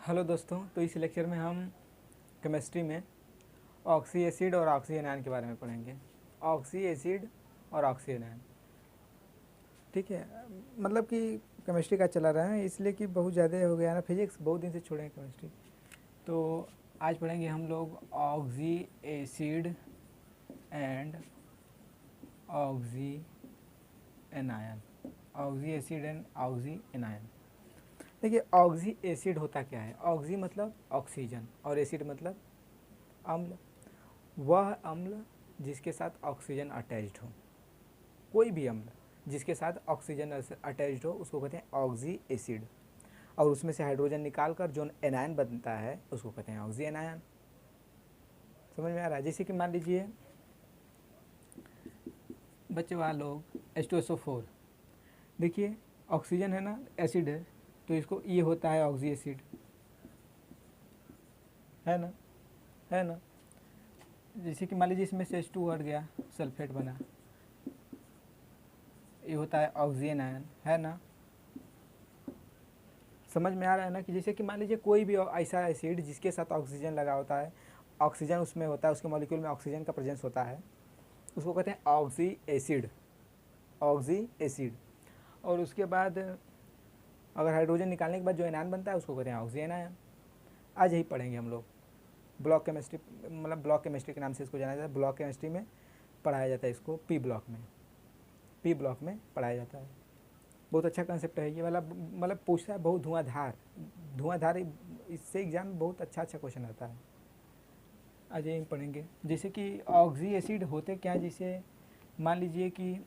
Hello दोस्तों, तो इस लेक्चर में हम केमिस्ट्री में ऑक्सी एसिड और ऑक्सी एनायन के बारे में पढ़ेंगे। ऑक्सी एसिड और ऑक्सी एनायन, ठीक है। मतलब कि केमिस्ट्री का चला रहा है, इसलिए कि बहुत ज़्यादा हो गया ना, फिजिक्स बहुत दिन से छोड़े हैं केमिस्ट्री। तो आज पढ़ेंगे हम लोग oxy acid and oxy anion. Oxy acid and oxy anion. देखिए, ऑक्सी एसिड होता क्या है। ऑक्सी मतलब ऑक्सीजन और एसिड मतलब अम्ल। वह अम्ल जिसके साथ ऑक्सीजन अटैच्ड हो, कोई भी अम्ल जिसके साथ ऑक्सीजन अटैच्ड हो उसको कहते हैं ऑक्सी एसिड। और उसमें से हाइड्रोजन निकाल कर जो एनायन बनता है उसको कहते हैं ऑक्सी एनायन। समझ में आ रहा है। जैसे कि मान लीजिए बच्चे वाले लोग H2SO4, देखिए ऑक्सीजन है ना, एसिड है, तो इसको ये होता है ऑक्सी एसिड, है ना। जैसे कि मान लीजिए इसमें से H2 हट गया, सल्फेट बना, ये होता है ऑक्सी एनायन, है ना। समझ में आ रहा है ना। कि जैसे कि मान लीजिए कोई भी ऐसा एसिड जिसके साथ ऑक्सीजन लगा होता है, ऑक्सीजन उसमें होता है, उसके मॉलिक्यूल में ऑक्सीजन का प्रेजेंस होता है, उसको कहते हैं ऑक्सी एसिड। Oxy acid. और उसके बाद अगर हाइड्रोजन निकालने के बाद जो एनायन बनता है उसको कहते हैं ऑक्सी एनायन। आज यही पढ़ेंगे हम लोग। ब्लॉक केमिस्ट्री, मतलब ब्लॉक केमिस्ट्री के नाम से इसको जाना जाता है। ब्लॉक केमिस्ट्री में पढ़ाया जाता है इसको, पी ब्लॉक में पढ़ाया जाता है। बहुत अच्छा कंसेप्ट है ये वाला। मतलब पूछता है बहुत धुआंधार, इससे एग्जाम में बहुत अच्छा क्वेश्चन आता है। आज यही पढ़ेंगे। जैसे कि ऑक्सी एसिड होते क्या, जैसे मान लीजिए कि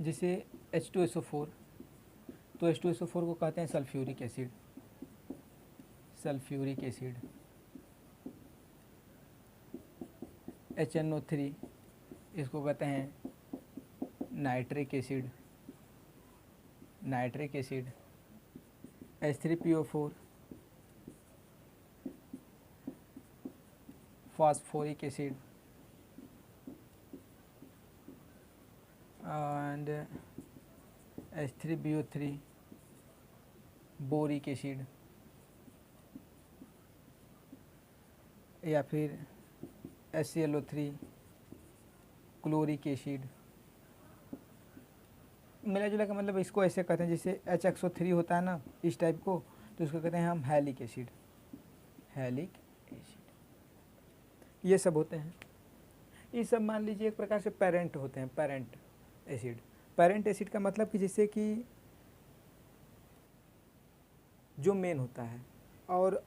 जैसे H2SO4, तो H2SO4 को कहते हैं sulphuric acid. Sulphuric acid. HNO3 इसको कहते हैं nitric acid. Nitric acid. H3PO4 phosphoric acid. And H3BO3 boric acid. या फिर HClO3 क्लोरिक एसिड। मिला जुला का मतलब इसको ऐसे कहते हैं, जैसे HXO3 होता है ना इस टाइप को, तो इसको कहते हैं हम हैलिक एसिड। हैलिक एसिड। ये सब होते हैं। ये सब मान लीजिए एक प्रकार से पेरेंट होते हैं, पेरेंट एसिड। पेरेंट एसिड का मतलब कि जैसे कि जो मेन होता है, और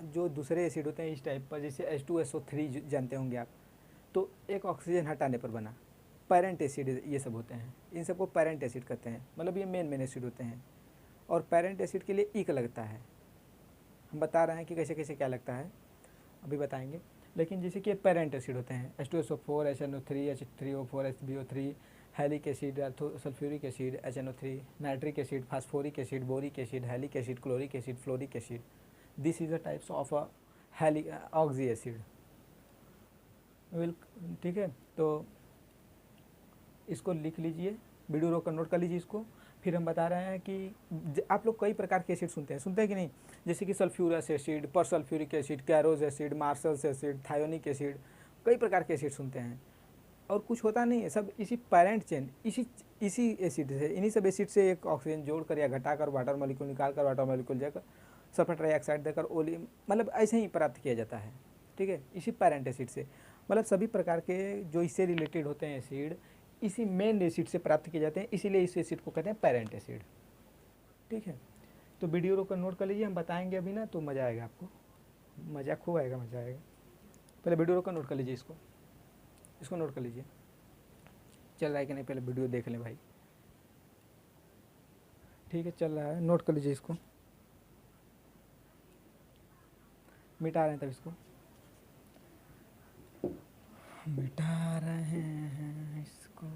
जो दूसरे एसिड होते हैं इस टाइप पर, जैसे H2SO3 जानते होंगे आप, तो एक ऑक्सीजन हटाने पर बना पेरेंट एसिड ये सब होते हैं। इन सबको पेरेंट एसिड कहते हैं। मतलब ये मेन एसिड होते हैं। और पेरेंट एसिड के लिए इक लगता है। हम बता रहे हैं कि कैसे कैसे क्या लगता है, अभी बताएंगे। लेकिन जैसे कि पेरेंट एसिड होते हैं H2SO4, HNO3, H3O4, HBO3, हैलिक acid, sulphuric acid, HNO3, nitric acid, phosphoric acid, boric acid, हैलिक acid, chloric acid, fluoric acid. This is the types of oxy acid. Well, ठीक है। तो इसको लिख लीजिए, वीडियो रोक कर नोट कर लीजिए इसको। फिर हम बता रहे हैं कि आप लोग कई प्रकार के एसिड सुनते हैं कि नहीं। जैसे कि sulphurous acid, persulphuric acid, Caro's acid, Marshall's acid, thionic acid, कई प्रकार के एसिड सुनते हैं। और कुछ होता नहीं है, सब इसी पैरेंट चेन, इसी एसिड से, इन्हीं सब एसिड से एक ऑक्सीजन जोड़कर या घटाकर वाटर मॉलिक्यूल निकाल कर, वाटर मॉलिक्यूल जाकर सल्फर ट्राइऑक्साइड देकर ओली, मतलब ऐसे ही प्राप्त किया जाता है। ठीक है, इसी पैरेंट एसिड से। मतलब सभी प्रकार के जो इससे रिलेटेड होते हैं एसिड इसी मेन एसिड से प्राप्त किए जाते हैं, इसीलिए इस एसिड को कहते हैं पैरेंट एसिड। ठीक है, तो वीडियो रोक कर नोट कर लीजिए। हम बताएंगे अभी ना, तो मज़ा आएगा आपको, मज़ा खूब आएगा, मज़ा आएगा। पहले वीडियो रोक कर नोट कर लीजिए इसको नोट कर लीजिए। चल रहा है कि नहीं, पहले वीडियो देख लें भाई। ठीक है, चल रहा है, नोट कर लीजिए इसको। मिटा रहे हैं तब इसको, मिटा रहे हैं इसको,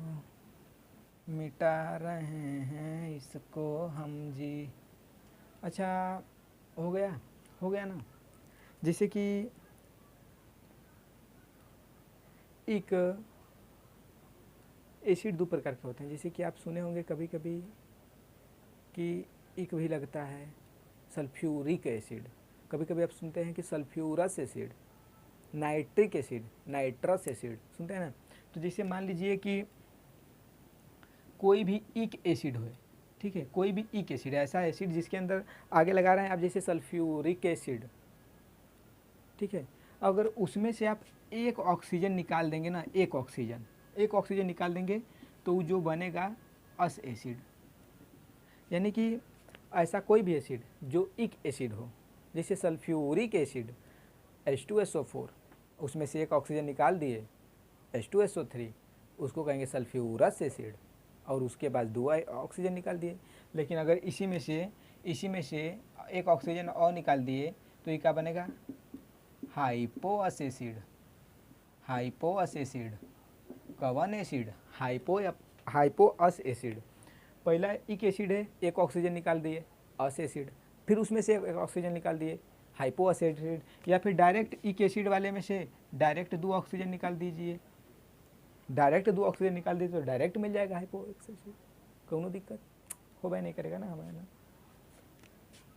मिटा रहे हैं इसको हम जी। अच्छा, हो गया ना। जैसे कि एक एसिड दो प्रकार के होते हैं। जैसे कि आप सुने होंगे कभी कभी कि इक भी लगता है, सल्फ्यूरिक एसिड, कभी कभी आप सुनते हैं कि sulphurous acid, nitric acid, nitrous acid, सुनते हैं ना। तो जैसे मान लीजिए कि कोई भी इक एसिड हो, ठीक है, कोई भी इक एसिड, ऐसा एसिड जिसके अंदर आगे लगा रहे हैं आप, जैसे सल्फ्यूरिक एसिड, ठीक है, अगर उसमें से आप एक ऑक्सीजन निकाल देंगे ना, एक ऑक्सीजन निकाल देंगे तो जो बनेगा अस एसिड। यानी कि ऐसा कोई भी एसिड जो इक एसिड हो, जैसे सल्फ्यूरिक एसिड H2SO4, उसमें से एक ऑक्सीजन निकाल दिए H2SO3, उसको कहेंगे सल्फ्यूरस एसिड, और उसके बाद दो ऑक्सीजन निकाल दिए। लेकिन अगर इसी में से एक ऑक्सीजन और निकाल दिए तो ये क्या बनेगा, हाइपोअस एसिड। हाइपोअस एसिड, कौन एसिड, हाइपोअस एसिड। पहला इक एसिड है, एक ऑक्सीजन निकाल दिए अस एसिड, फिर उसमें से एक ऑक्सीजन निकाल दिए हाइपोअस एसिड, या फिर डायरेक्ट इक एसिड वाले में से डायरेक्ट दो ऑक्सीजन निकाल दीजिए, डायरेक्ट दो ऑक्सीजन निकाल दीजिए तो डायरेक्ट मिल जाएगा हाइपोअस एसिड, कोनो दिक्कत होबे नहीं करेगा ना हमारे ना।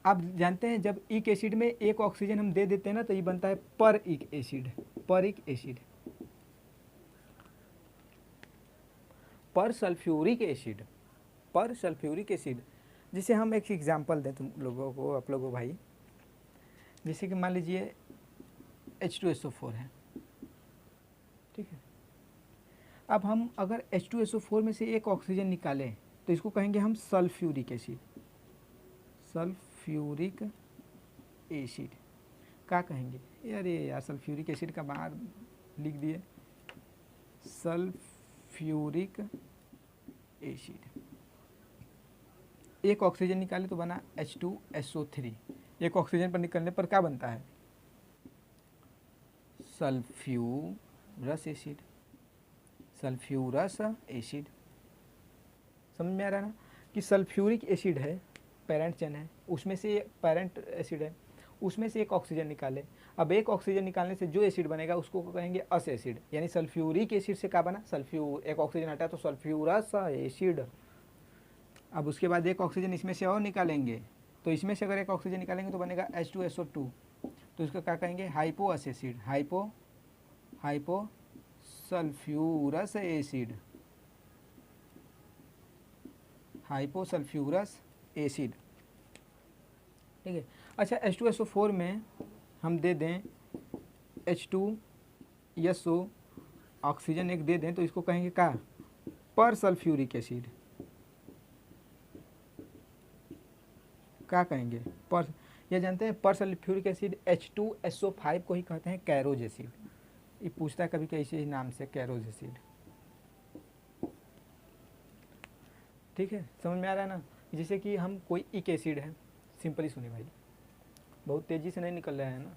आप जानते हैं जब इक एसिड में एक ऑक्सीजन हम दे देते हैं ना तो ये बनता है पर इक एसिड, पर इक एसिड, पर सल्फ्यूरिक एसिड, पर सल्फ्यूरिक एसिड। जिसे हम एक एग्जांपल दें तुम लोगों को, आप लोगों भाई, जैसे कि मान लीजिए H2SO4 है, ठीक है, अब हम अगर H2SO4 में से एक ऑक्सीजन निकालें तो इसको कहेंगे हम सल्फ्यूरिक एसिड, सल्फ्यूरिक एसिड क्या कहेंगे। अरे यार सल्फ्यूरिक एसिड का बाहर लिख दिए, सल्फ्यूरिक एसिड। एक ऑक्सीजन निकाले तो बना H2SO3, एक ऑक्सीजन पर निकलने पर क्या बनता है, सल्फ्यूरस एसिड, सल्फ्यूरस एसिड। समझ में आ रहा है ना कि सल्फ्यूरिक एसिड है, पेरेंट चेन है, उसमें से पेरेंट एसिड है, उसमें से एक ऑक्सीजन निकाले। अब एक ऑक्सीजन निकालने से जो एसिड बनेगा उसको कहेंगे अस एसिड, यानी सल्फ्यूरिक एसिड से क्या बना, सल्फ्यूर, एक ऑक्सीजन हटा तो सल्फ्यूरस एसिड। अब उसके बाद एक ऑक्सीजन इसमें से और निकालेंगे तो इसमें से अगर एक ऑक्सीजन निकालेंगे तो बनेगा H2SO2, तो इसको क्या कहेंगे, हाइपोअस acid, hypo sulphurous acid, hyposulphurous acid, ठीक है। अच्छा H2SO4 में हम दे दें H2SO, ऑक्सीजन एक दे दें तो इसको कहेंगे क्या, पर सल्फ्यूरिक एसिड, क्या कहेंगे, पर। यह जानते हैं पर सल्फ्यूरिक एसिड H2SO5 को ही कहते हैं कैरोज एसिड। ये पूछता है कभी कैसे ही नाम से, कैरोज एसिड, ठीक है। समझ में आ रहा है ना। जैसे कि हम कोई इक एसिड है, सिंपली सुनिए भाई, बहुत तेज़ी से नहीं निकल रहा है ना,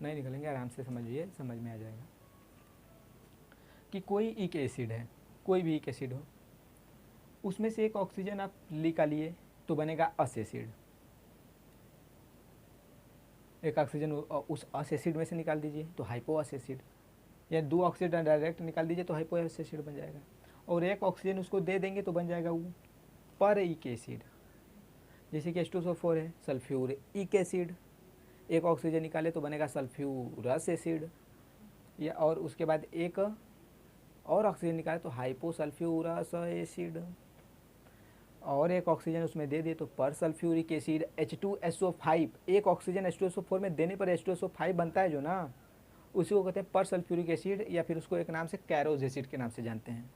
नहीं निकलेंगे, आराम से समझिए, समझ में आ जाएगा कि कोई इक एसिड है, कोई भी इक एसिड हो, उसमें से एक ऑक्सीजन आप निकालिए तो बनेगा अस एसिड। एक ऑक्सीजन उस अस एसिड में से निकाल दीजिए तो हाइपोअस एसिड, या दो ऑक्सीजन डायरेक्ट निकाल दीजिए तो हाइपोअस एसिड बन जाएगा, और एक ऑक्सीजन उसको दे देंगे तो बन जाएगा वो पर इक एसिड। जैसे कि H2SO4 है, सल्फ्यूरिक एसिड, एक ऑक्सीजन निकाले तो बनेगा सल्फ्यूरस एसिड, या और उसके बाद एक और ऑक्सीजन निकाले तो हाइपोसल्फ्यूरस एसिड, और एक ऑक्सीजन उसमें दे दिए तो पर सल्फ्यूरिक एसिड H2SO5। एक ऑक्सीजन H2SO4 में देने पर H2SO5 बनता है जो ना, उसी को कहते हैं पर सल्फ्यूरिक एसिड, या फिर उसको एक नाम से कैरोज एसिड के नाम से जानते हैं,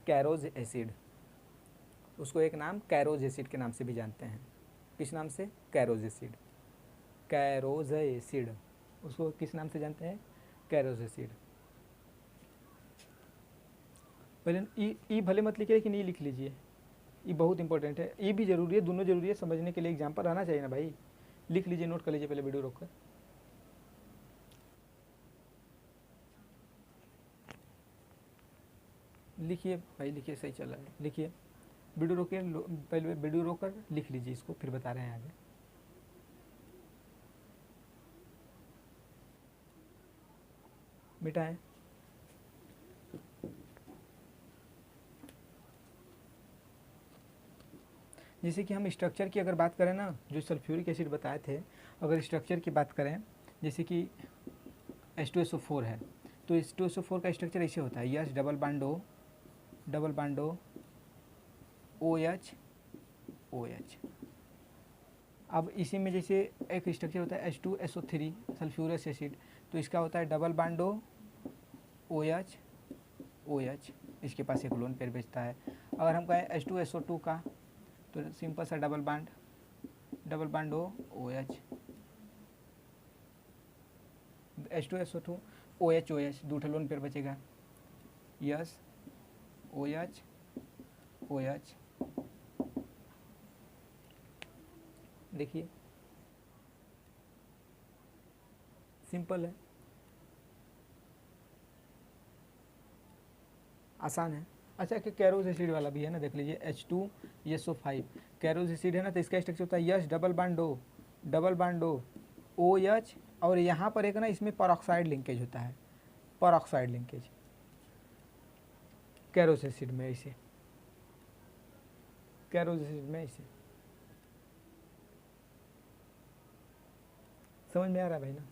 कैरोज एसिड, उसको एक नाम कैरोज एसिड के नाम से भी जानते हैं। किस नाम से, कैरोज एसिड, कैरोज एसिड, उसको किस नाम से जानते हैं, कैरोज एसिड। पहले ई भले मत लिखिए लेकिन ई लिख लीजिए, ये बहुत इंपॉर्टेंट है, ये भी जरूरी है, दोनों जरूरी है, समझने के लिए एग्जाम्पल आना चाहिए ना भाई। लिख लीजिए, नोट कर लीजिए, पहले वीडियो रोककर। लिखिए भाई, लिखिए, सही चल रहा है, लिखिए, वीडियो रोकिए, पहले वीडियो रोककर लिख लीजिए इसको, फिर बता रहे हैं आगे। बेटा है, जैसे कि हम स्ट्रक्चर की अगर बात करें ना, जो सल्फ्यूरिक एसिड बताए थे, अगर स्ट्रक्चर की बात करें जैसे कि H2SO4 है, तो H2SO4 का स्ट्रक्चर ऐसे होता है, यस डबल बांडो OH OH। अब इसी में जैसे एक स्ट्रक्चर होता है H2SO3 सल्फ्यूरस एसिड, तो इसका होता है डबल बांडो OH OH, इसके पास एक लोन पेयर बचता है। अगर हम कहें H2SO2 का, तो सिंपल सा डबल बांडो OH, H2SO2 OH OH, दूसरा लोन पेयर बचेगा, यस OH OH। देखिए सिंपल है, आसान है। अच्छा कि कैरोज एसिड वाला भी है ना, देख लीजिए H2SO5 कैरोज एसिड है ना, तो इसका स्ट्रक्चर होता है यस डबल बांडो OH, और यहाँ पर एक ना इसमें परऑक्साइड लिंकेज होता है, परऑक्साइड लिंकेज कैरोज एसिड में, इसे कैरोज एसिड में इसे समझ में आ रहा है भाई ना।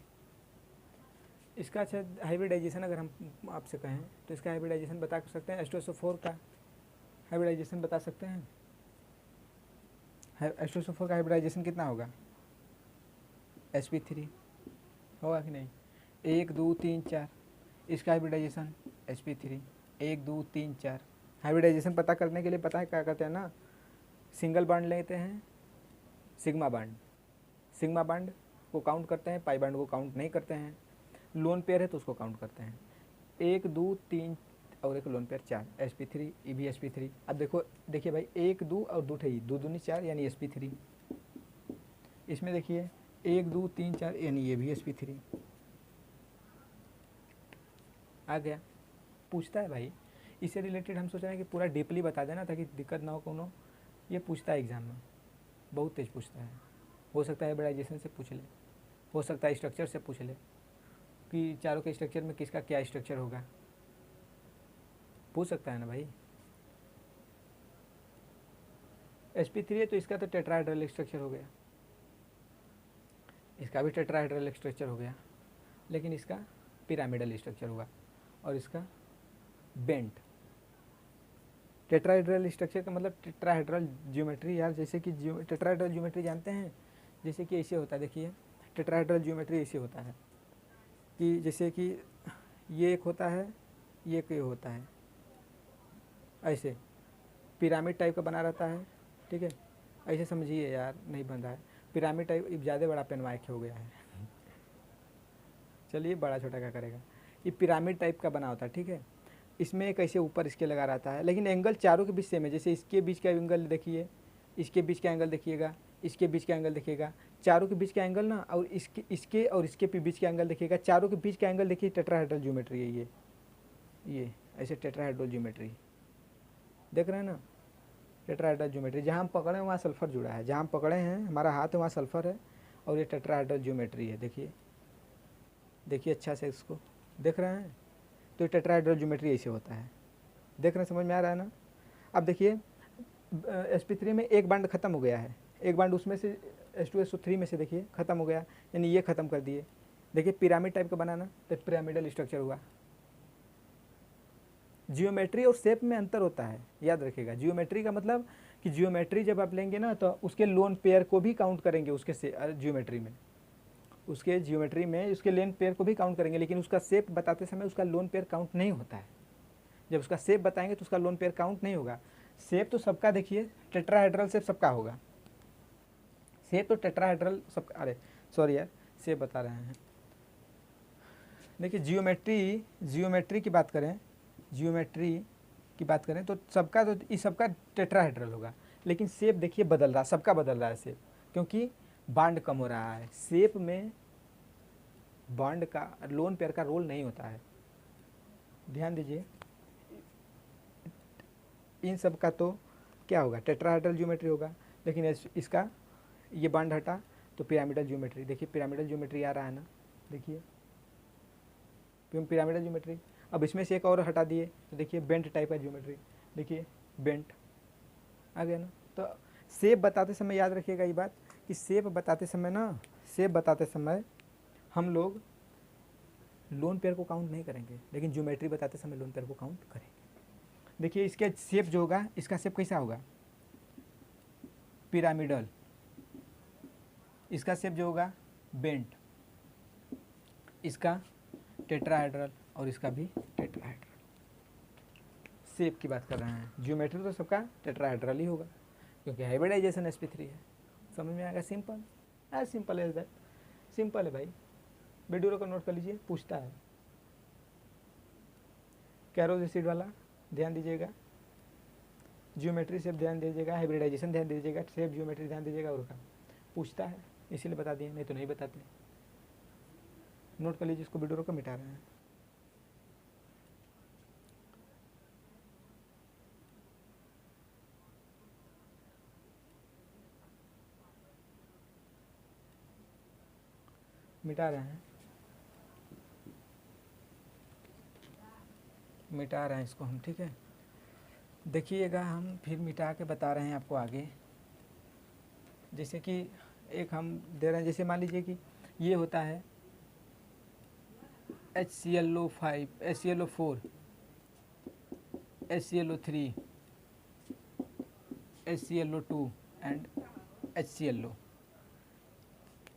इसका अच्छा हाइब्रिडाइजेशन अगर हम आपसे कहें तो इसका हाइब्रिडाइजेशन बता सकते हैं, H2SO4 का हाइब्रिडाइजेशन बता सकते हैं। H2SO4 का हाइब्रिडाइजेशन कितना होगा, sp3 होगा कि नहीं, 1 2 3 4, इसका हाइब्रिडाइजेशन sp3 1 2 3 4। हाइब्रिडाइजेशन पता करने के लिए पता है क्या करते हैं ना, सिंगल बॉन्ड लेते हैं, सिग्मा बॉन्ड को काउंट करते हैं, पाई बॉन्ड को काउंट नहीं करते हैं, लोन पेयर है तो उसको काउंट करते हैं, 1 2 3 और एक लोन पेयर 4, sp3 ये भी sp3। अब देखिए भाई 1 2 और 2 थे, 2 दूनी 4 यानी sp3। इसमें देखिए 1 2 3 4 यानी ये भी sp3 आ गया। पूछता है भाई इससे रिलेटेड, हम सोच रहे हैं कि पूरा डीपली बता देना ताकि दिक्कत ना हो कोनो। ये पूछता है एग्जाम में, बहुत तेज पूछता है, हो सकता है हाइब्रिडाइजेशन से पूछ ले, हो सकता है स्ट्रक्चर से पूछ ले कि चारों के स्ट्रक्चर में किसका क्या स्ट्रक्चर होगा, पूछ सकता है ना भाई। sp3 है तो इसका तो टेट्राहेड्रल स्ट्रक्चर हो गया, इसका भी टेट्राहेड्रल स्ट्रक्चर हो गया, लेकिन इसका पिरामिडल स्ट्रक्चर होगा और इसका बेंट। टेट्राहेड्रल स्ट्रक्चर का मतलब टेट्राहेड्रल ज्योमेट्री यार, जैसे कि टेट्राहेड्रल ज्योमेट्री जानते हैं, जैसे कि ऐसे होता है, देखिए टेट्राहेड्रल ज्योमेट्री ऐसे होता है कि जैसे कि ये एक होता है, ये एक होता है, ऐसे पिरामिड टाइप का बना रहता है, ठीक है, ऐसे समझिए यार, नहीं बन रहा है पिरामिड टाइप, ज़्यादा बड़ा पेनवाइक हो गया है चलिए बड़ा छोटा क्या करेगा, ये पिरामिड टाइप का बना होता है, ठीक है। इसमें एक ऐसे ऊपर इसके लगा रहता है, लेकिन एंगल चारों के बीच सेम है, जैसे इसके बीच का एंगल देखिए, इसके बीच का एंगल देखिएगा, इसके बीच का एंगल देखिएगा, चारों के बीच का एंगल ना, और इसके और इसके बीच का एंगल देखिएगा, चारों के बीच का एंगल देखिए, टेट्राहेड्रल ज्योमेट्री है ये ऐसे टेट्राहेड्रल ज्योमेट्री देख रहे हैं ना, टेट्राहेड्रल ज्योमेट्री, जहाँ हम पकड़े हैं वहाँ सल्फर जुड़ा है, जहाँ हम पकड़े हैं हमारा हाथ है वहाँ सल्फर है, और ये टेट्राहेड्रल ज्योमेट्री है, देखिए अच्छा से इसको देख रहे हैं, तो टेट्राहेड्रल ज्योमेट्री ऐसे होता है, देख रहे हैं, समझ में आ रहा है ना। अब देखिए sp3 में एक बांड खत्म हो गया है, एक बांड उसमें से H2SO3 में से देखिए खत्म हो गया, यानी ये खत्म कर दिए, देखिए पिरामिड टाइप का बनाना, तो पिरामिडल स्ट्रक्चर हुआ। जियोमेट्री और शेप में अंतर होता है, याद रखिएगा, जियोमेट्री का मतलब कि जियोमेट्री जब आप लेंगे ना तो उसके लोन पेयर को भी काउंट करेंगे, उसके जियोमेट्री में, उसके जियोमेट्री में उसके लेन पेयर को भी काउंट करेंगे, लेकिन उसका शेप बताते समय उसका लोन पेयर काउंट नहीं होता है। जब उसका शेप बताएंगे तो उसका लोन पेयर काउंट नहीं होगा। शेप तो सबका देखिए टेट्राहेड्रल शेप सबका होगा, शेप तो टेट्राहेड्रल सबका, अरे सॉरी यार शेप बता रहे हैं। देखिए जियोमेट्री की बात करें, जियोमेट्री की बात करें तो सबका, तो इस सबका टेट्राहेड्रल होगा, लेकिन शेप देखिए बदल रहा, सबका बदल रहा है शेप, क्योंकि बॉन्ड कम हो रहा है। शेप में बॉन्ड का लोन पेयर का रोल नहीं होता है, ध्यान दीजिए। इन सब का तो क्या होगा, टेट्राहेड्रल ज्योमेट्री होगा, लेकिन इसका ये बॉन्ड हटा तो पिरामिडल ज्योमेट्री, देखिए पिरामिडल ज्योमेट्री आ रहा है ना, देखिए पिरामिडल ज्योमेट्री। अब इसमें से एक और हटा दिए तो देखिए बेंट टाइप का ज्योमेट्री, देखिए बेंट आ गया ना। तो शेप बताते समय याद रखिएगा ये बात कि शेप बताते समय ना, शेप बताते समय हम लोग लोन पेयर को काउंट नहीं करेंगे, लेकिन ज्योमेट्री बताते समय लोन पेयर को काउंट करेंगे। देखिए इसके शेप जो होगा, इसका शेप कैसा होगा, पिरामिडल। इसका शेप जो होगा बेंट, इसका टेट्राहेड्रल और इसका भी टेट्राहेड्रल। शेप की बात कर रहे हैं, ज्योमेट्री तो सबका टेट्राहेड्रल ही होगा क्योंकि हाइब्रिडाइजेशन sp3 है। समझ में आएगा? Simple, as simple as that. Simple है भाई, वीडियो को नोट कर लीजिए, पूछता है। कैरोज एसिड वाला ध्यान दीजिएगा, ज्योमेट्री शेप ध्यान दीजिएगा, हाइब्रिडाइजेशन ध्यान दीजिएगा, शेप ज्योमेट्री ध्यान दीजिएगा, और का पूछता है इसीलिए बता दिए, नहीं तो नहीं बताते। नोट कर लीजिए, इसको वीडियो को मिटा रहे हैं। मिटा रहे हैं, मिटा रहे हैं इसको हम, ठीक है। देखिएगा हम फिर मिटा के बता रहे हैं आपको आगे। जैसे कि एक हम दे रहे हैं, जैसे मान लीजिए कि ये होता है HClO5, HClO4, HClO3, HClO2 and HClO,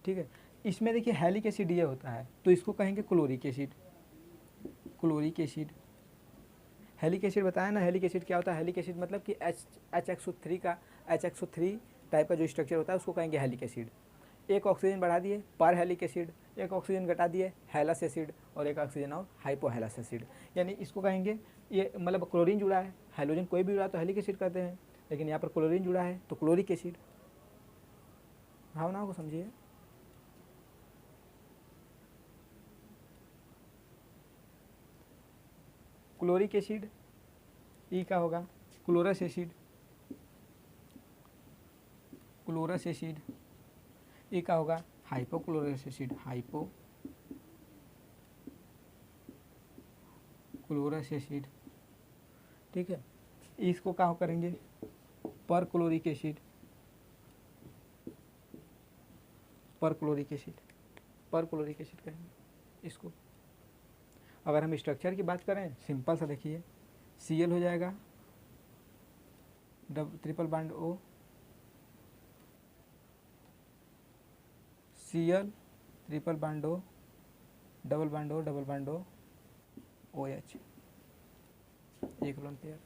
ठीक है। इसमें देखिए हैलिक एसिड ये होता है, तो इसको कहेंगे क्लोरिक एसिड। क्लोरिक एसिड, हैलिक एसिड बताया ना, हैलिक एसिड क्या होता है? हैलिक एसिड मतलब कि HHO3 का, HHO3 टाइप का जो स्ट्रक्चर होता है उसको कहेंगे हैलिक एसिड। एक ऑक्सीजन बढ़ा दिए पर हैलिक एसिड, एक ऑक्सीजन घटा दिए हैलस एसिड, और एक ऑक्सीजन और हाइपोहैलस एसिड। यानी इसको कहेंगे, ये मतलब क्लोरीन जुड़ा है, हाइड्रोजन कोई भी जुड़ा तो हैलिक एसिड कहते हैं, लेकिन यहाँ पर क्लोरीन जुड़ा है तो क्लोरिक एसिड। भावनाओं को समझिए। क्लोरिक एसिड ई का होगा क्लोरस एसिड, क्लोरस एसिड। ई का होगा hypochlorous acid, hypo chlorous acid, ठीक है। इसको क्या करेंगे? पर क्लोरिक एसिड, पर क्लोरिक एसिड, पर क्लोरिक एसिड कहेंगे इसको। अगर हम स्ट्रक्चर की बात करें, सिंपल सा देखिए, Cl हो जाएगा triple bond O, Cl triple bond O, double bond O, double bond O, OH, एक लोन पेयर।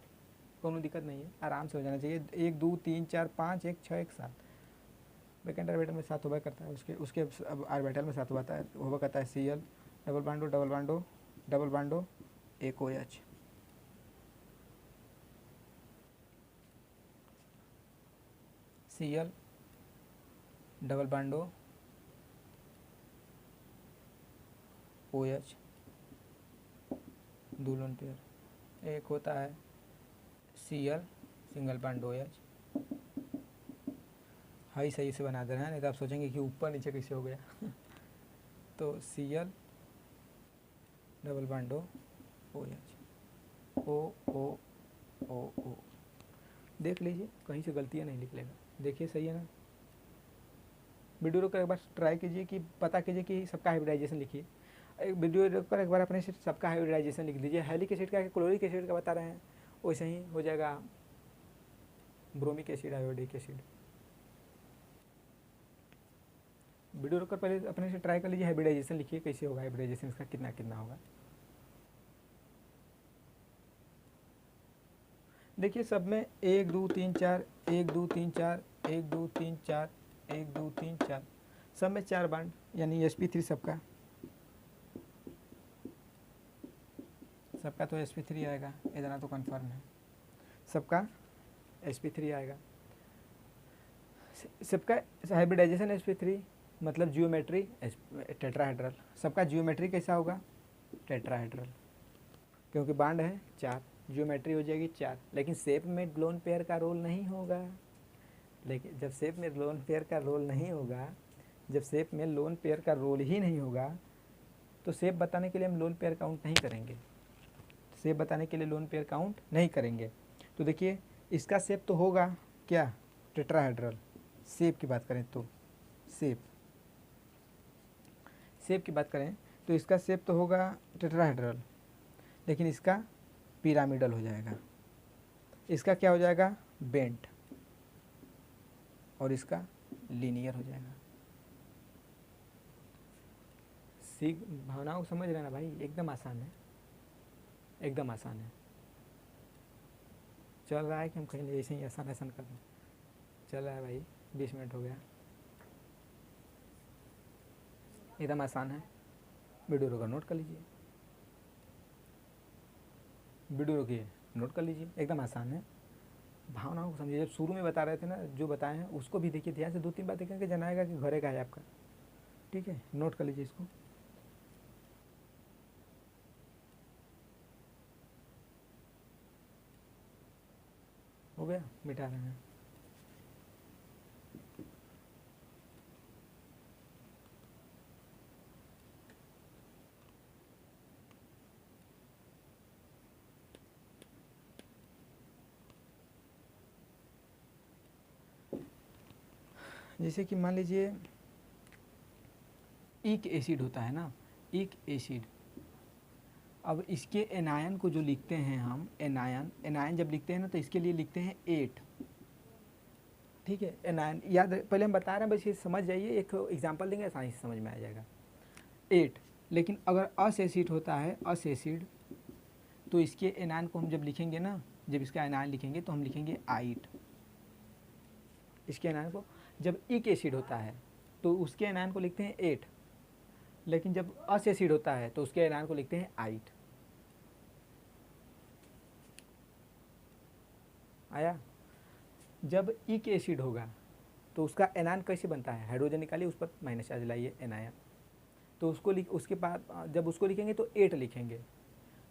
कोनो दिक्कत नहीं है, आराम से हो जाना चाहिए। 1 2 3 4 5 1 6 1 7, वैकेंट ऑर्बिटल में 7 होगा करता है, उसके ऑर्बिटल में 7 होगा करता है। Cl double bond O, double bond O, double bond O, एक OH। Cl double bond O, OH, दो लोन पेयर। एक होता है Cl single bond OH। High सही से बना दे रहे हैं, नहीं तो आप सोचेंगे कि ऊपर नीचे कैसे हो गया। तो Cl double bond O, OH, O। देख लीजिए कहीं से गलतियाँ नहीं निकलेगा। देखिए सही है ना? वीडियो रोक कर एक बार ट्राई कीजिए कि पता कीजिए कि सबका हाइब्रिडाइजेशन लिखिए। एक वीडियो रोक कर एक बार अपने से सबका हाइब्रिडाइजेशन लिख दीजिए। हैलिक एसिड का, क्लोरिक एसिड का बता रहे हैं, वैसे ही हो जाएगा bromic acid, iodic acid. Video रोक कर पहले अपने से ट्राई कर लीजिए, हाइब्रिडाइजेशन लिखिए कैसे होगा, हाइब्रिडाइजेशन इसका कितना कितना होगा। देखिए सब में 1 2 3 4, 1 2 3 4, 1 2 3 4, 1 2 3 4, सब में 4 बॉन्ड, यानी sp3 सबका तो sp3 आएगा, इतना तो कंफर्म है, सबका sp3 आएगा। सबका हाइब्रिडाइजेशन sp3 मतलब जियोमेट्री टेट्राहेड्रल। सबका जियोमेट्री कैसा होगा? टेट्राहेड्रल, क्योंकि बॉन्ड है 4, जियोमेट्री हो जाएगी 4। लेकिन शेप में लोन पेयर का रोल नहीं होगा। लेकिन जब शेप में लोन पेयर का रोल नहीं होगा, जब शेप में लोन पेयर का रोल ही नहीं होगा, तो शेप बताने के लिए हम लोन पेयर काउंट नहीं करेंगे। शेप बताने के लिए लोन पेयर काउंट नहीं करेंगे। तो देखिए इसका शेप तो होगा क्या? टेट्राहेड्रल। सेप की बात करें तो सेप की बात करें तो इसका सेप तो होगा टेट्राहेड्रल, लेकिन इसका पिरामिडल हो जाएगा, इसका क्या हो जाएगा बेंट, और इसका लीनियर हो जाएगा। सीख भावनाओं को समझ रहे ना भाई, एकदम आसान है, एकदम आसान है। चल रहा है कि हम कहीं ऐसे ही आसान आसान कर दें, चल रहा है भाई, 20 मिनट हो गया, एकदम आसान है। वीडियो रोका नोट कर लीजिए, वीडियो रोकिए नोट कर लीजिए, एकदम आसान है। भावनाओं को समझिए, जब शुरू में बता रहे थे ना जो बताए हैं उसको भी देखिए ध्यान से, 2-3 बातें करके जनाएगा कि घरे का है आपका, ठीक है, नोट कर लीजिए इसको। हो गया, मिटा रहे हैं। जैसे कि मान लीजिए एक एसिड होता है ना, एक एसिड, अब इसके एनायन को जो लिखते हैं हम, एनायन जब लिखते हैं ना तो इसके लिए लिखते हैं 8, ठीक है। एनायन याद पहले हम बता रहे हैं, बस ये समझ जाइए, एक एग्जांपल देंगे आसानी से समझ में आ जाएगा। 8, लेकिन अगर अस एसिड होता है, अस एसिड, तो इसके एनायन को हम जब लिखेंगे ना, जब इसका एनायन लिखेंगे तो हम लिखेंगे 8, इसके एनायन को। जब इक एसिड होता है तो उसके एनायन को लिखते हैं 8, लेकिन जब अस एसिड होता है तो उसके एनायन को लिखते हैं 8। आया। जब इक एसिड होगा तो उसका एनायन कैसे बनता है, हाइड्रोजन निकालिए, उस पर माइनस चार्ज लाइए, एनायन, तो उसको उसके बाद जब उसको लिखेंगे तो 8 लिखेंगे,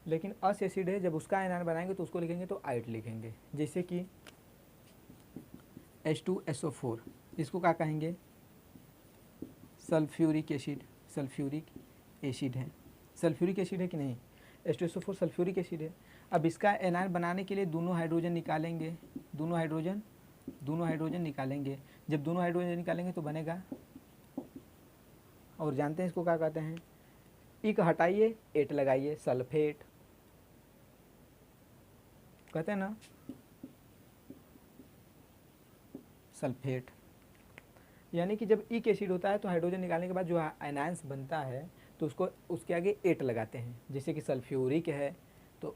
लेकिन अस एसिड है, जब उसका एनायन बनाएंगे तो उसको लिखेंगे तो 8 लिखेंगे। जैसे कि H2SO4, इसको क्या कहेंगे, सल्फ्यूरिक एसिड, सल्फ्यूरिक एसिड है, सल्फ्यूरिक एसिड है कि नहीं, H2SO4 सल्फ्यूरिक एसिड है। अब इसका एनायन बनाने के लिए दोनों हाइड्रोजन निकालेंगे, दोनों हाइड्रोजन निकालेंगे, जब दोनों हाइड्रोजन निकालेंगे तो बनेगा, और जानते हैं इसको क्या कहते हैं, इक हटाइए 8 लगाइए, सल्फेट कहते हैं ना, सल्फेट। यानी कि जब इक एसिड होता है तो हाइड्रोजन निकालने के बाद जो आयनांस बनता है तो उसको उसके आगे 8 लगाते हैं। जैसे कि सल्फ्यूरिक है तो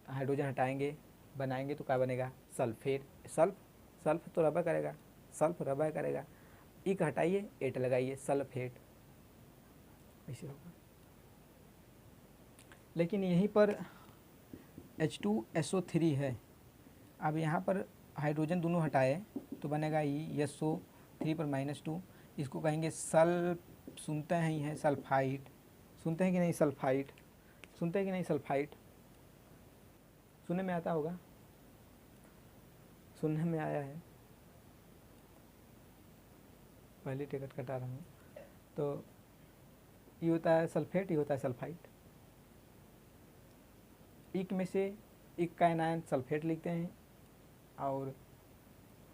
हाइड्रोजन हटाएंगे, बनाएंगे तो क्या बनेगा, सल्फेट, सल्फ तो रबा करेगा, सल्फ रबा करेगा, इक हटाइए 8 लगाइए, सल्फेट, ऐसे होगा। लेकिन यहीं पर H2SO3 है, अब यहाँ पर हाइड्रोजन दोनों हटाए तो बनेगा SO3 पर -2, इसको कहेंगे सल्फ, सुनते हैं ही है सल्फाइड, सुनते हैं कि नहीं सल्फाइड, सुनते हैं कि नहीं सल्फाइड, सुनने में आता होगा, सुनने में आया है, पहले टिकट कटा रहा हूँ। तो ये होता है सल्फेट, ये होता है सल्फाइड। इक में से इक का एनायन सल्फेट लिखते हैं और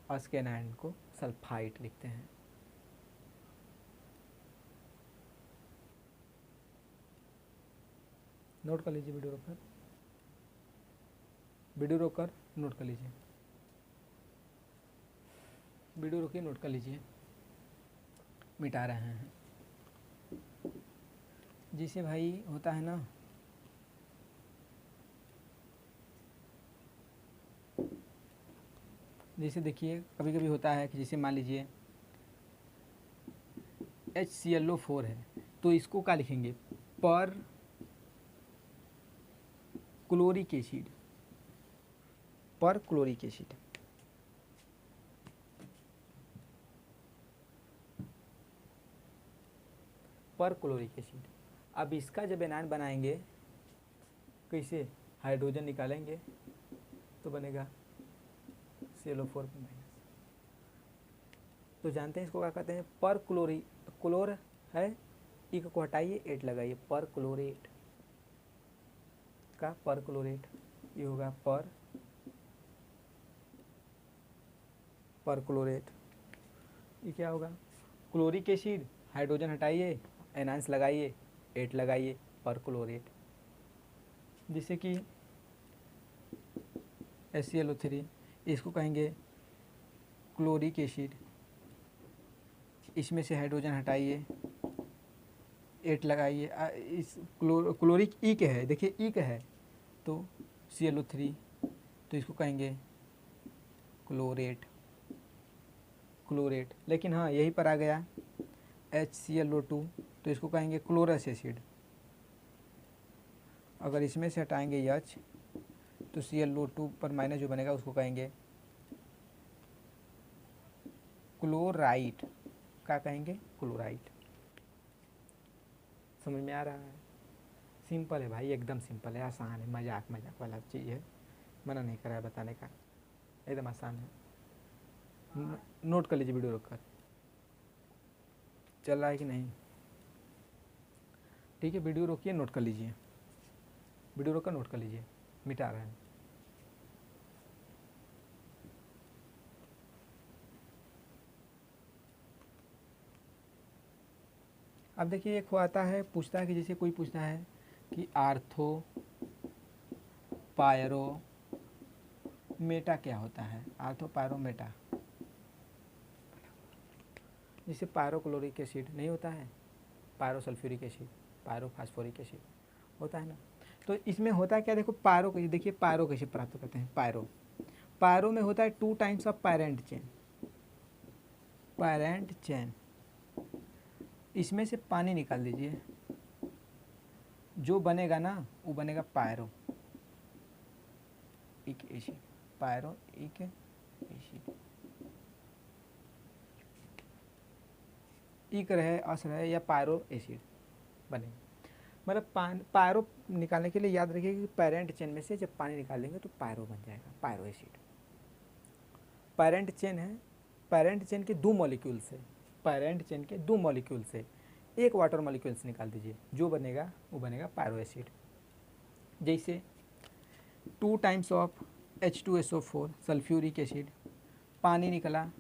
अस के एनायन को सल्फाइड लिखते हैं। नोट कर लीजिए, वीडियो रोककर, वीडियो रोककर नोट कर लीजिए, वीडियो रोकिए, नोट कर लीजिए, मिटा रहे हैं। जैसे भाई होता है ना, जैसे देखिए कभी कभी होता है कि जैसे मान लीजिए HClO4 है तो इसको क्या लिखेंगे, पर क्लोरिक एसिड, पर क्लोरिक एसिड, पर क्लोरिक एसिड। अब इसका जब एनायन बनाएंगे कैसे, हाइड्रोजन निकालेंगे तो बनेगा ClO4 माइनस। तो जानते हैं इसको क्या कहते हैं, पर क्लोरी, क्लोर है, इक को हटाइए 8 लगाइए, पर क्लोरेट का पर क्लोरेट, ये होगा पर परक्लोरेट। ये क्या होगा, क्लोरिक एसिड, हाइड्रोजन हटाइए, एनायंस लगाइए, 8 लगाइए, परक्लोरेट। जैसे कि HClO3, इसको कहेंगे क्लोरिक एसिड, इसमें से हाइड्रोजन हटाइए, 8 लगाइए। इस क्लोरिक ई के है, देखिए ई का है तो ClO3, तो इसको कहेंगे क्लोरेट, क्लोरेट। लेकिन हाँ यहीं पर आ गया HClO2, तो इसको कहेंगे क्लोरस एसिड। अगर इसमें से हटाएंगे H तो ClO2 पर माइनस जो बनेगा उसको कहेंगे क्लोराइड। क्या कहेंगे, क्लोराइड। समझ में आ रहा है, सिंपल है भाई, एकदम सिंपल है, आसान है, मजाक मजाक वाला चीज़ है, मना नहीं करा है बताने का, एकदम आसान है। नोट कर लीजिए, वीडियो रोक कर, चल रहा है कि नहीं, ठीक है। वीडियो रोकिए, नोट कर लीजिए, वीडियो रोक कर नोट कर लीजिए, मिटा रहे हैं। अब देखिए एक आता है, पूछता है कि जैसे कोई पूछता है कि आर्थो पायरो मेटा क्या होता है, आर्थो पायरो मेटा। जैसे पायरोक्लोरिक एसिड नहीं होता है, पायरोसल्फ्यूरिक एसिड, पायरोफास्फोरिक एसिड होता है ना। तो इसमें होता है क्या, देखो पायरो को, देखिए पायरो कैसे प्राप्त करते हैं, पायरो, पायरो में होता है 2 times of parent chain, parent chain. इसमें से पानी निकाल दीजिए, जो बनेगा ना वो बनेगा पायरो इक एसिड, पायरो इक एसिड। इक रहे, अस रहे, या पायरो एसिड बनेगा। मतलब पायरो निकालने के लिए याद रखिए कि पेरेंट चेन में से जब पानी निकालेंगे तो पायरो बन जाएगा, पायरो एसिड। पेरेंट चेन है, पेरेंट चेन के 2 मॉलिक्यूल से, पेरेंट चेन के 2 मॉलिक्यूल से एक वाटर मॉलिक्यूल से निकाल दीजिए, जो बनेगा वो बनेगा पायरो एसिड। जैसे 2 times of H2SO4 sulphuric acid, पानी निकला,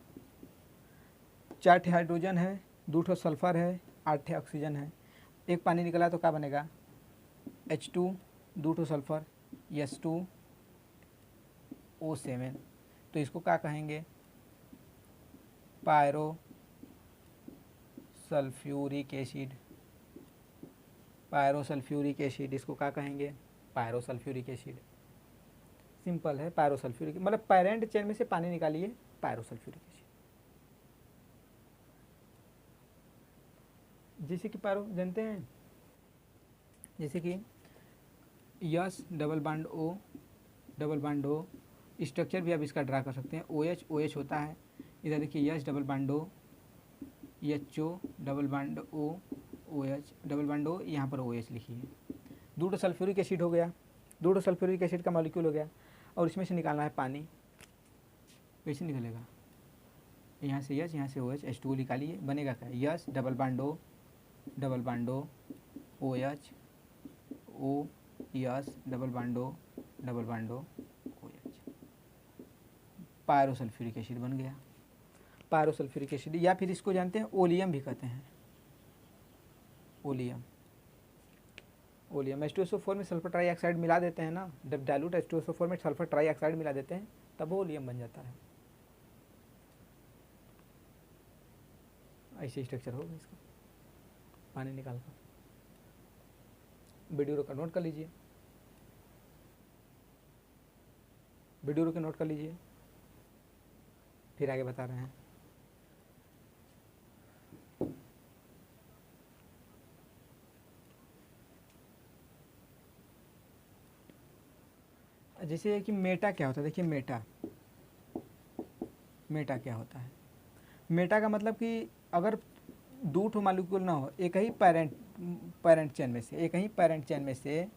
4 हाइड्रोजन है, 2 सल्फर है, 8 ऑक्सीजन है, एक पानी निकला तो क्या बनेगा, H2, 2 सल्फर, H2O7। तो इसको क्या कहेंगे, pyro sulphuric acid, pyro sulphuric acid, इसको क्या कहेंगे, पायरो सल्फ्यूरिक एसिड। सिंपल है, पायरो सल्फ्यूरिक, मतलब पेरेंट चेन में से पानी निकालिए, पायरो सल्फ्यूरिक एसिड। जैसे कि पायरो जानते हैं, जैसे कि S double bond O, double bond O, structure भी आप इसका ड्रा कर सकते हैं। OH OH होता है, इधर देखिए S double bond O, HO double bond O, OH double bond O, यहाँ पर OH लिखिए। 2 सल्फ्यूरिक एसिड हो गया, 2 सल्फ्यूरिक एसिड का मॉलिक्यूल हो गया, और इसमें से निकालना है पानी। कैसे निकलेगा, यहाँ से यस, यहाँ से OH, H2O निकालिए, बनेगा क्या, S double bond O, double bond O, OH O, S double bond O, double bond O, OH, pyro sulphuric acid बन गया, पायरो सल्फ्यूरिक एसिड। या फिर इसको जानते हैं ओलियम भी कहते हैं, ओलियम, ओलियम। H2SO4 में सल्फर ट्राईऑक्साइड मिला देते हैं ना, जब डाइल्यूट H2SO4 में सल्फर ट्राईऑक्साइड मिला देते हैं तब वो ओलियम बन जाता है। ऐसे स्ट्रक्चर होगा इसका, पानी निकाल कर। वीडियो का नोट कर लीजिए, वीडियो के नोट कर लीजिए, फिर आगे बता रहे हैं। जैसे कि मेटा क्या होता है, देखिए मेटा, मेटा क्या होता है, मेटा का मतलब कि अगर 2 मॉलिक्यूल ना हो, एक ही पेरेंट चेन में से, एक ही पेरेंट चेन में से,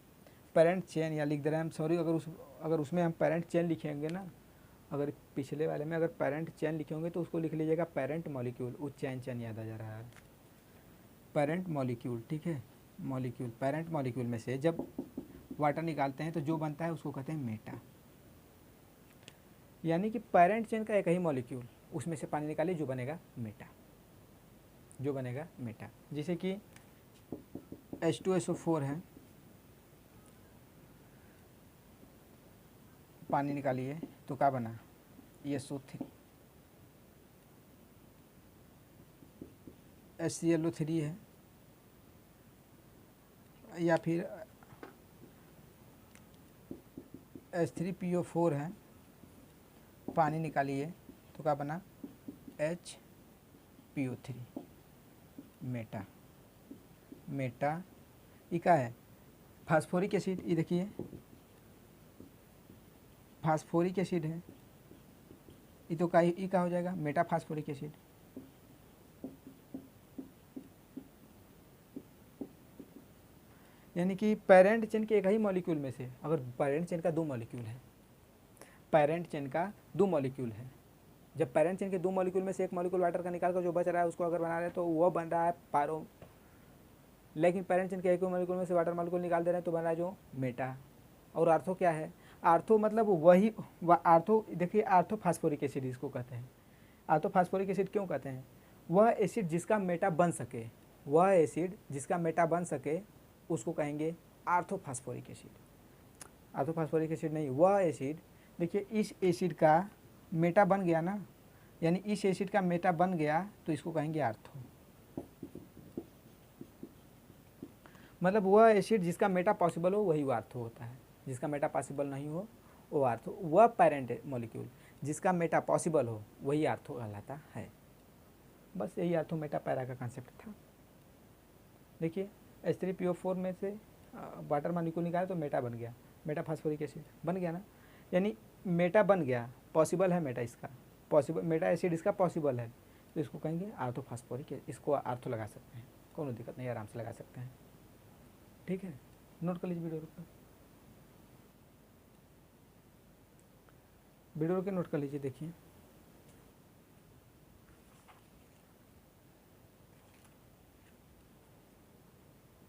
पेरेंट चेन या लिख दे रहे हैं हम, सॉरी, अगर उसमें हम पेरेंट चेन लिखेंगे ना, अगर पिछले वाले में अगर पेरेंट चेन लिखे होंगे तो उसको लिख लीजिएगा पेरेंट मॉलिक्यूल, वो चेन याद आ जा रहा है, पेरेंट मॉलिक्यूल, ठीक है, मॉलिक्यूल, पेरेंट मॉलिक्यूल में से जब वाटर निकालते हैं तो जो बनता है उसको कहते हैं मेटा। यानी कि पेरेंट चेन का एक ही मॉलिक्यूल, उसमें से पानी निकालिए जो बनेगा मेटा, जो बनेगा मेटा। जैसे कि H2SO4 है, पानी निकालिए तो क्या बना, SO3। HClO3 है, या फिर H3PO4 है, पानी निकालिए तो क्या बना, HPO3, मेटा। मेटा ये क्या है, फास्फोरिक एसिड, ये देखिए फास्फोरिक एसिड है, ये तो क्या हो जाएगा, मेटा फास्फोरिक एसिड। यानी कि पेरेंट चेन के एक ही मॉलिक्यूल में से, अगर पेरेंट चेन का दो मॉलिक्यूल है, पेरेंट चेन का दो मॉलिक्यूल है, जब पेरेंट चेन के दो मॉलिक्यूल में से एक मॉलिक्यूल वाटर का निकाल कर जो बच रहा है उसको अगर बना रहे हैं तो वह बन रहा है पारो। लेकिन पेरेंट चेन के एक मॉलिक्यूल में से वाटर मॉलिक्यूल निकाल दे रहे हैं तो बन रहा है जो मेटा। और आर्थो क्या है, आर्थो मतलब वही आर्थो, देखिए आर्थो फास्फोरिक एसिड इसको कहते हैं। आर्थो फास्फोरिक एसिड क्यों कहते हैं, वह एसिड जिसका मेटा बन सके, वह एसिड जिसका मेटा बन सके उसको कहेंगे आर्थोफास्फोरिक एसिड। आर्थोफास्फोरिक एसिड नहीं, वह एसिड, देखिए इस एसिड का मेटा बन गया ना, यानी इस एसिड का मेटा बन गया तो इसको कहेंगे आर्थो। मतलब वह एसिड जिसका मेटा पॉसिबल हो वही आर्थो होता है, जिसका मेटा पॉसिबल नहीं हो वो आर्थो। वह पेरेंट मॉलिक्यूल जिसका मेटा पॉसिबल हो वही आर्थो कहलाता है। बस यही आर्थो मेटा पैरा का कॉन्सेप्ट था। देखिए H3PO4 में से वाटर मॉलिक्यूल निकाले तो मेटा बन गया, मेटा फास्फोरिक एसिड बन गया ना, यानी मेटा बन गया, पॉसिबल है मेटा इसका, पॉसिबल मेटा एसिड इसका पॉसिबल है तो इसको कहेंगे आर्थोफास्फोरिक। इसको आर्थो लगा सकते हैं, कोई दिक्कत नहीं, आराम से लगा सकते हैं। ठीक है, नोट कर लीजिए, वीडियो रोक के नोट कर लीजिए। देखिए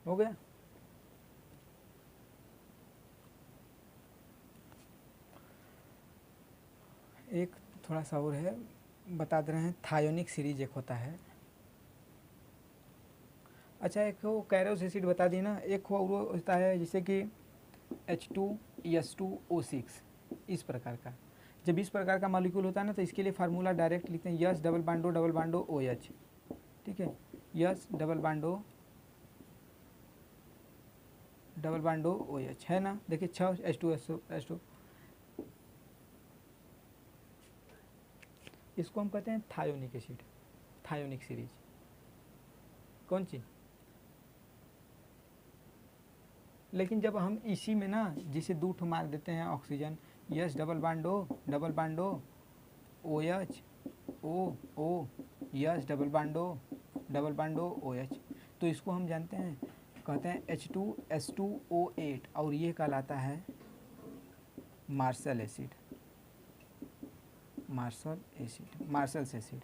हो गया। एक थोड़ा सा और है, बता दे रहे हैं, थायोनिक सीरीज एक होता है। अच्छा, एक वो कैरोस एसिड बता दी ना, एक वो होता है जैसे कि H2S2O6, इस प्रकार का। जब इस प्रकार का मॉलिक्यूल होता है ना तो इसके लिए फार्मूला डायरेक्ट लिखते हैं, यस डबल बांडो OH। ठीक है, यस डबल बांडो OH है ना। देखिए 6 H2, इसको हम कहते हैं थायोनिक एसिड, थायोनिक सीरीज। कौन सी, लेकिन जब हम इसी में ना जिसे दो ठो मार देते हैं ऑक्सीजन, यस डबल बांडो OH O यस डबल बांडो OH, तो इसको हम जानते हैं, कहते हैं H2S2O8, और ये कहलाता है मार्शल एसिड। मार्शल्स एसिड,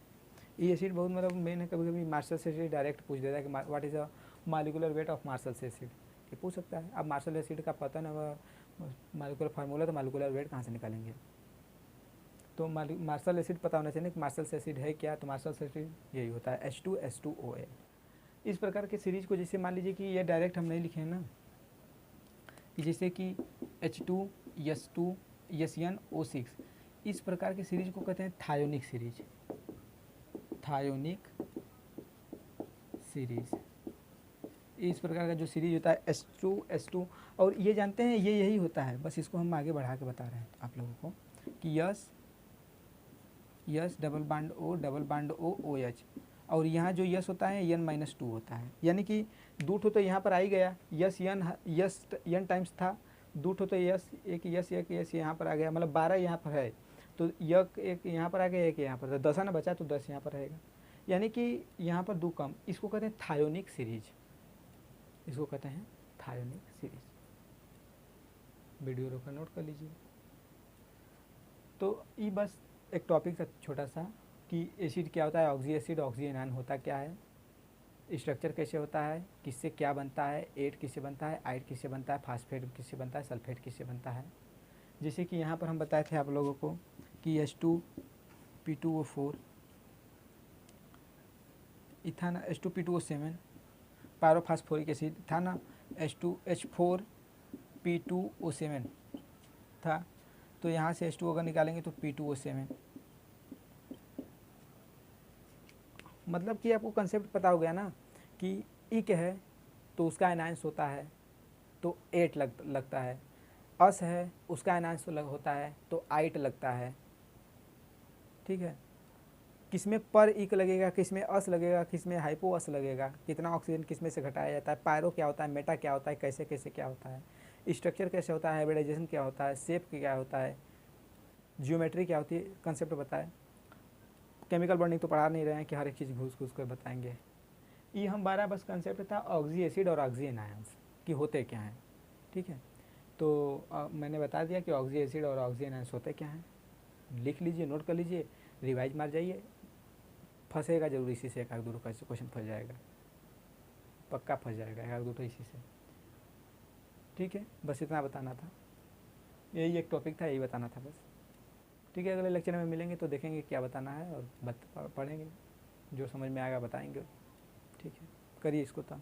ये एसिड बहुत मतलब मेन है। कभी कभी मार्शल्स एसिड डायरेक्ट पूछ देता है कि what is the molecular weight of marshals acid, ये पूछ सकता है। अब मार्शल एसिड का पता ना मॉलिक्यूलर फार्मूला, तो मॉलिक्यूलर वेट कहाँ से निकालेंगे। तो मार्शल एसिड पता होना चाहिए कि मार्शल एसिड है क्या, तो मार्शल एसिड यही होता है H2S2O8। इस प्रकार के सीरीज को जैसे मान लीजिए कि ये डायरेक्ट हम नहीं लिखे हैं ना, कि जैसे कि H2S2SnO6, इस प्रकार के सीरीज को कहते हैं थायोनिक सीरीज। थायोनिक सीरीज, इस प्रकार का जो सीरीज होता है H2S2, और ये जानते हैं ये यही होता है, बस इसको हम आगे बढ़ा के बता रहे हैं आप लोगों को कि S double bond O OH, और यहाँ जो यस होता है N-2 होता है, यानी कि दो ठो तो यहाँ पर आ ही गया, यस N टाइम्स था, दो ठो तो यस, एक यस यहाँ पर आ गया, मतलब 12 यहाँ पर है, तो एक यहाँ पर आ गया, एक यहाँ पर, तो 10 ना बचा तो 10 यहाँ पर रहेगा, यानी कि यहाँ पर दो कम। इसको कहते हैं थायोनिक सीरीज, इसको कहते हैं थायोनिक सीरीज। वीडियो रोकर नोट कर लीजिए। तो ये बस एक टॉपिक था छोटा सा कि एसिड क्या होता है, ऑक्सी एसिड, ऑक्सी एनायन होता क्या है, स्ट्रक्चर कैसे होता है, किससे क्या बनता है, एड किससे बनता है, आइड किससे बनता है, फास्फेट किससे बनता है, सल्फेट किससे बनता है। जैसे कि यहाँ पर हम बताए थे आप लोगों को कि H2P2O4 इथाना H2P2O7 पायरोफॉस्फोरिक एसिड था ना, H2H4P2O7 था। तो यहाँ से H2 अगर निकालेंगे तो P2O7, मतलब कि आपको कंसेप्ट पता हो गया ना कि इक है तो उसका एनायंस होता है तो 8 लगता है, अस है उसका एनायंस होता है तो 8 लगता है। ठीक है, किसमें पर इक लगेगा, किसमें अस लगेगा, किसमें हाइपो अस लगेगा, कितना ऑक्सीजन किसमें से घटाया जाता है, पायरो क्या होता है, मेटा क्या होता है, कैसे कैसे क्या होता है, स्ट्रक्चर कैसे होता है, हाइब्रिडाइजेशन क्या होता है, शेप क्या होता है, जियोमेट्री क्या होती है, कंसेप्ट बताए। केमिकल बॉन्डिंग तो पढ़ा नहीं रहे हैं कि हर एक चीज़ घूस घूस कर बताएंगे। ये हम 12 बस कंसेप्ट था ऑक्सी एसिड और ऑक्सी एनायंस कि होते क्या हैं। ठीक है, तो मैंने बता दिया कि ऑक्सी एसिड और ऑक्सी एनायंस होते क्या हैं। लिख लीजिए, नोट कर लीजिए, रिवाइज मार जाइए, फंसेगा जरूर इसी से, एक आध दो क्वेश्चन फंस जाएगा, पक्का फंस जाएगा एक आध दो इसी से। ठीक है, बस इतना बताना था, यही एक टॉपिक था, यही बताना था बस। ठीक है, अगले लेक्चर में मिलेंगे तो देखेंगे क्या बताना है और पढ़ेंगे, जो समझ में आएगा बताएंगे। ठीक है, करिए इसको था।